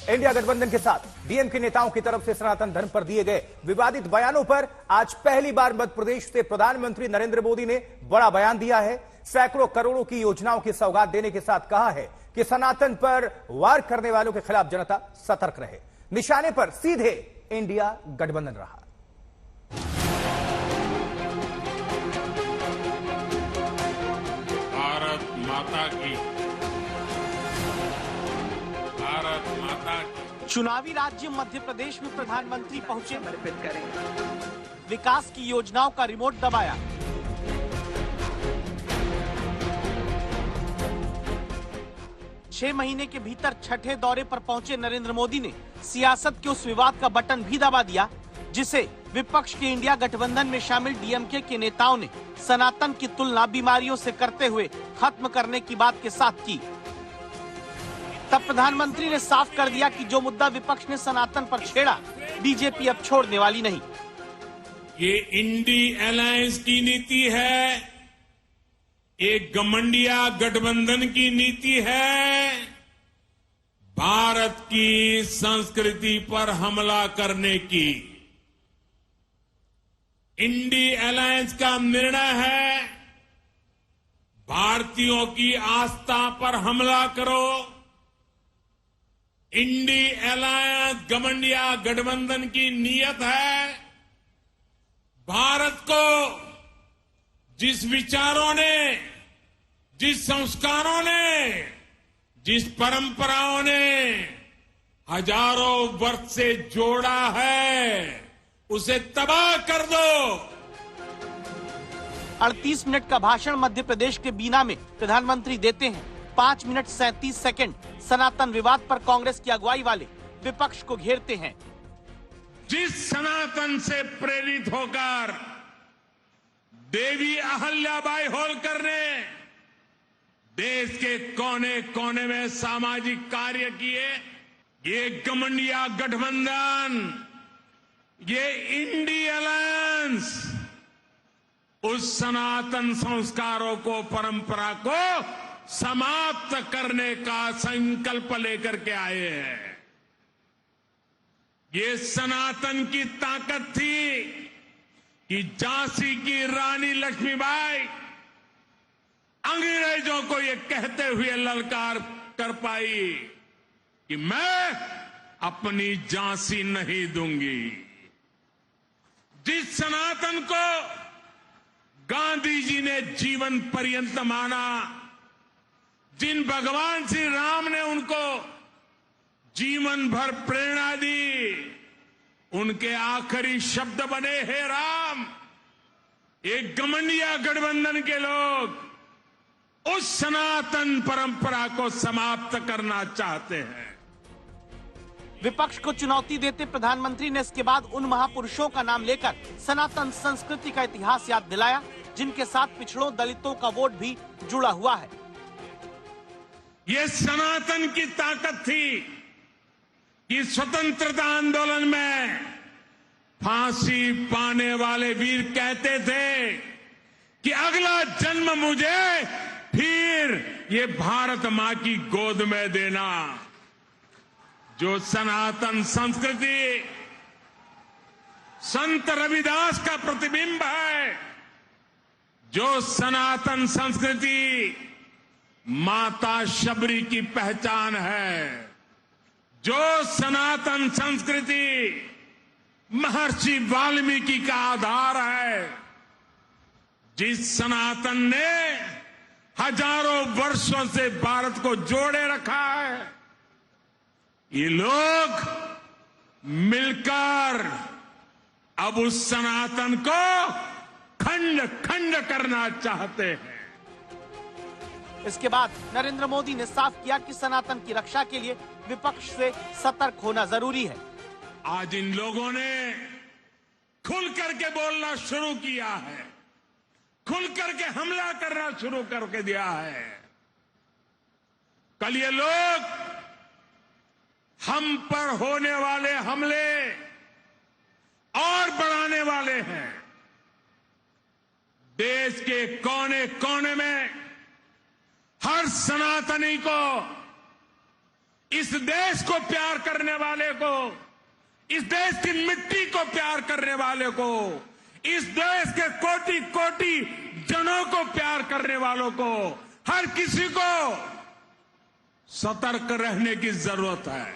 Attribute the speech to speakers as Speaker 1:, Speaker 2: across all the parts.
Speaker 1: India गठबंधन के साथ डीएम के नेताओं की तरफ से सनातन धर्म पर दिए गए विवादित बयानों पर आज पहली बार मध्य प्रदेश से प्रधानमंत्री नरेंद्र मोदी ने बड़ा बयान दिया है। सैकड़ों करोड़ों की योजनाओं की सौगात देने के साथ कहा है कि सनातन पर वार करने वालों के खिलाफ जनता सतर्क रहे। निशाने पर सीधे इंडिया गठबंधन रहा।
Speaker 2: भारत माता की, भारत माता की।
Speaker 3: चुनावी राज्य मध्य प्रदेश में प्रधानमंत्री पहुंचे, समर्पित करें। विकास की योजनाओं का रिमोट दबाया। छह महीने के भीतर छठे दौरे पर पहुंचे नरेंद्र मोदी ने सियासत के उस विवाद का बटन भी दबा दिया जिसे विपक्ष के इंडिया गठबंधन में शामिल डीएमके के नेताओं ने सनातन की तुलना बीमारियों से करते हुए खत्म करने की बात के साथ की। तब प्रधानमंत्री ने साफ कर दिया कि जो मुद्दा विपक्ष ने सनातन पर छेड़ा, बीजेपी अब छोड़ने वाली नहीं।
Speaker 2: ये इंडी अलायंस की नीति है, एक गठबंधन गठबंधन की नीति है, भारत की संस्कृति पर हमला करने की। इंडी अलायंस का निर्णय है भारतीयों की आस्था पर हमला करो। इंडी अलायंस गठबंधन की नीयत है भारत को जिस विचारों ने, जिस संस्कारों ने, जिस परंपराओं ने हजारों वर्ष से जोड़ा है, उसे तबाह कर दो।
Speaker 3: 38 मिनट का भाषण मध्य प्रदेश के बीना में प्रधानमंत्री देते हैं। 5 मिनट 37 सेकंड सनातन विवाद पर कांग्रेस की अगुवाई वाले विपक्ष को घेरते हैं।
Speaker 2: जिस सनातन से प्रेरित होकर देवी अहल्याबाई होलकर ने देश के कोने कोने में सामाजिक कार्य किए, ये गठबंधन, ये इंडी अलायंस उस सनातन संस्कारों को, परंपरा को समाप्त करने का संकल्प लेकर के आए हैं। ये सनातन की ताकत थी कि झांसी की रानी लक्ष्मीबाई अंग्रेजों को ये कहते हुए ललकार कर पाई कि मैं अपनी झांसी नहीं दूंगी। जिस सनातन को गांधी जी ने जीवन पर्यंत माना, जिन भगवान श्री राम ने उनको जीवन भर प्रेरणा दी, उनके आखिरी शब्द बने, हे राम। एक गठबंधन के लोग उस सनातन परंपरा को समाप्त करना चाहते हैं।
Speaker 3: विपक्ष को चुनौती देते प्रधानमंत्री ने इसके बाद उन महापुरुषों का नाम लेकर सनातन संस्कृति का इतिहास याद दिलाया जिनके साथ पिछड़ों, दलितों का वोट भी जुड़ा हुआ है।
Speaker 2: ये सनातन की ताकत थी कि स्वतंत्रता आंदोलन में फांसी पाने वाले वीर कहते थे कि अगला जन्म मुझे फिर ये भारत मां की गोद में देना। जो सनातन संस्कृति संत रविदास का प्रतिबिंब है, जो सनातन संस्कृति माता शबरी की पहचान है, जो सनातन संस्कृति महर्षि वाल्मीकि का आधार है, जिस सनातन ने हजारों वर्षों से भारत को जोड़े रखा है, ये लोग मिलकर अब उस सनातन को खंड खंड करना चाहते हैं।
Speaker 3: इसके बाद नरेंद्र मोदी ने साफ किया कि सनातन की रक्षा के लिए विपक्ष से सतर्क होना जरूरी है।
Speaker 2: आज इन लोगों ने खुल करके बोलना शुरू किया है, खुल करके हमला करना शुरू करके दिया है। कल ये लोग हम पर होने वाले हमले और बढ़ाने वाले हैं। देश के कोने कोने में हर सनातनी को इस देश को प्यार करने लगाने वाले को, इस देश की मिट्टी को प्यार करने वाले को, इस देश के कोटि कोटि जनों को प्यार करने वालों को, हर किसी को सतर्क रहने की जरूरत है।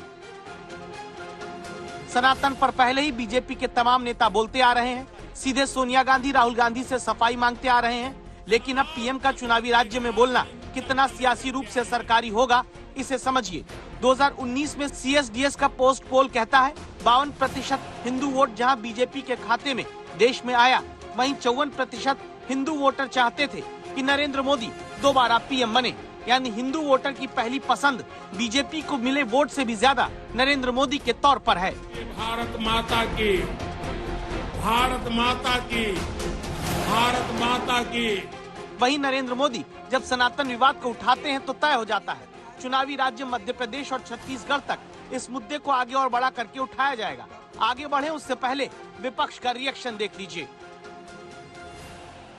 Speaker 3: सनातन पर पहले ही बीजेपी के तमाम नेता बोलते आ रहे हैं, सीधे सोनिया गांधी, राहुल गांधी से सफाई मांगते आ रहे हैं। लेकिन अब पीएम का चुनावी राज्य में बोलना कितना सियासी रूप से सरकारी होगा, इसे समझिए। 2019 में CSDS का पोस्ट पोल कहता है 52% हिंदू वोट जहां बीजेपी के खाते में देश में आया, वहीं 54% हिंदू वोटर चाहते थे कि नरेंद्र मोदी दोबारा पीएम बने। यानी हिंदू वोटर की पहली पसंद बीजेपी को मिले वोट से भी ज्यादा नरेंद्र मोदी के तौर पर है।
Speaker 2: भारत माता की, भारत माता की, भारत माता की।
Speaker 3: वहीं नरेंद्र मोदी जब सनातन विवाद को उठाते हैं तो तय हो जाता है चुनावी राज्य मध्य प्रदेश और छत्तीसगढ़ तक इस मुद्दे को आगे और बड़ा करके उठाया जाएगा। आगे बढ़े उससे पहले विपक्ष का रिएक्शन देख लीजिए।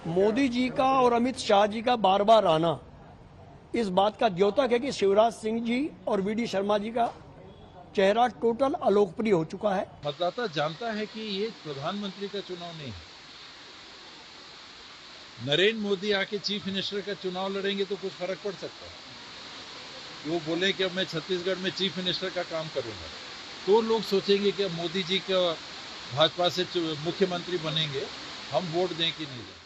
Speaker 4: मोदी जी का और अमित शाह जी का बार बार आना इस बात का द्योतक है कि शिवराज सिंह जी और वीडी शर्मा जी का चेहरा टोटल अलोकप्रिय हो चुका है।
Speaker 5: मतदाता जानता है कि ये प्रधानमंत्री का चुनाव नहीं है। नरेंद्र मोदी आके चीफ मिनिस्टर का चुनाव लड़ेंगे तो कुछ फर्क पड़ सकता है। वो बोले कि अब मैं छत्तीसगढ़ में चीफ मिनिस्टर का काम करूंगा, तो लोग सोचेंगे कि अब मोदी जी का भाजपा से मुख्यमंत्री बनेंगे, हम वोट दें कि नहीं दें।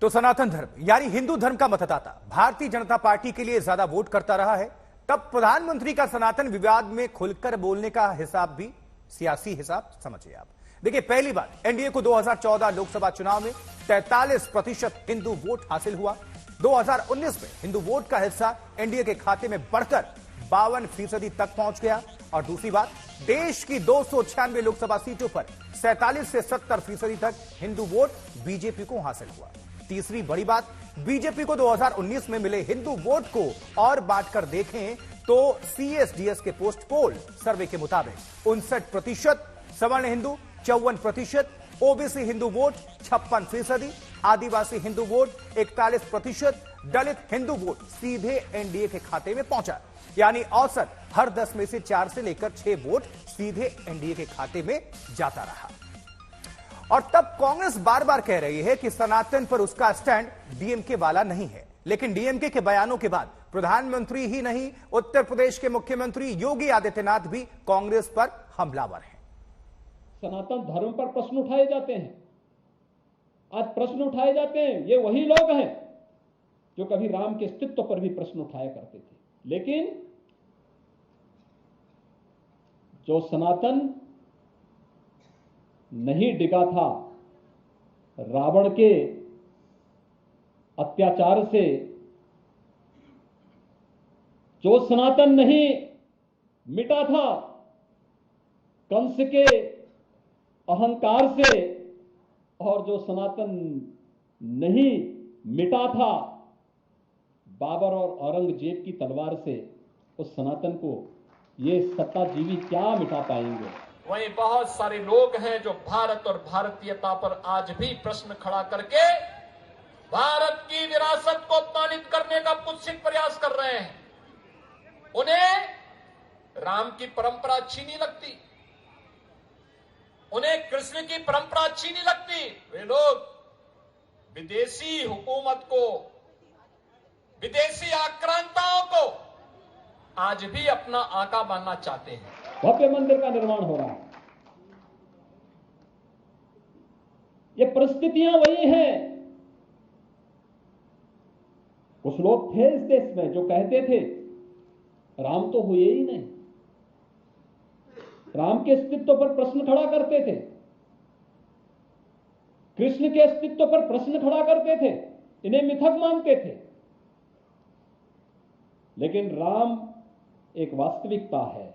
Speaker 1: तो सनातन धर्म यानी हिंदू धर्म का मतदाता भारतीय जनता पार्टी के लिए ज्यादा वोट करता रहा है, तब प्रधानमंत्री का सनातन विवाद में खुलकर बोलने का हिसाब भी सियासी हिसाब समझिए आप। देखिए, पहली बार एनडीए को 2014 लोकसभा चुनाव में 43% हिंदू वोट हासिल हुआ। 2019 में हिंदू वोट का हिस्सा एनडीए के खाते में बढ़कर 52% तक पहुंच गया। और दूसरी बात, देश की 296 लोकसभा सीटों पर 47 से 70% तक हिंदू वोट बीजेपी को हासिल हुआ। तीसरी बड़ी बात, बीजेपी को 2019 में मिले हिंदू वोट को और बांटकर देखें तो CSDS के पोस्ट पोल सर्वे के मुताबिक 59% सवर्ण हिंदू, 54% ओबीसी हिंदू वोट 56%, आदिवासी हिंदू वोट 41%, दलित हिंदू वोट सीधे एनडीए के खाते में पहुंचा। यानी औसत हर 10 में से 4 से लेकर 6 वोट सीधे एनडीए के खाते में जाता रहा। और तब कांग्रेस बार बार कह रही है कि सनातन पर उसका स्टैंड डीएमके वाला नहीं है, लेकिन डीएमके के बयानों के बाद प्रधानमंत्री ही नहीं, उत्तर प्रदेश के मुख्यमंत्री योगी आदित्यनाथ भी कांग्रेस पर हमलावर हैं।
Speaker 6: सनातन धर्म पर प्रश्न उठाए जाते हैं, आज प्रश्न उठाए जाते हैं, ये वही लोग हैं जो कभी राम के अस्तित्व पर भी प्रश्न उठाया करते थे। लेकिन जो सनातन नहीं डिगा था रावण के अत्याचार से, जो सनातन नहीं मिटा था कंस के अहंकार से, और जो सनातन नहीं मिटा था बाबर और औरंगजेब की तलवार से, उस सनातन को ये सत्ताजीवी क्या मिटा पाएंगे।
Speaker 7: वहीं बहुत सारे लोग हैं जो भारत और भारतीयता पर आज भी प्रश्न खड़ा करके भारत की विरासत को अपमानित करने का कुत्सित प्रयास कर रहे हैं। उन्हें राम की परंपरा अच्छी नहीं लगती, उन्हें कृष्ण की परंपरा अच्छी नहीं लगती। वे लोग विदेशी हुकूमत को, विदेशी आक्रांताओं को आज भी अपना आका मानना चाहते हैं।
Speaker 6: भव्य मंदिर का निर्माण हो रहा है, ये परिस्थितियां वही हैं। कुछ लोग थे इस देश में जो कहते थे राम तो हुए ही नहीं, राम के अस्तित्व पर प्रश्न खड़ा करते थे, कृष्ण के अस्तित्व पर प्रश्न खड़ा करते थे, इन्हें मिथक मानते थे। लेकिन राम एक वास्तविकता है,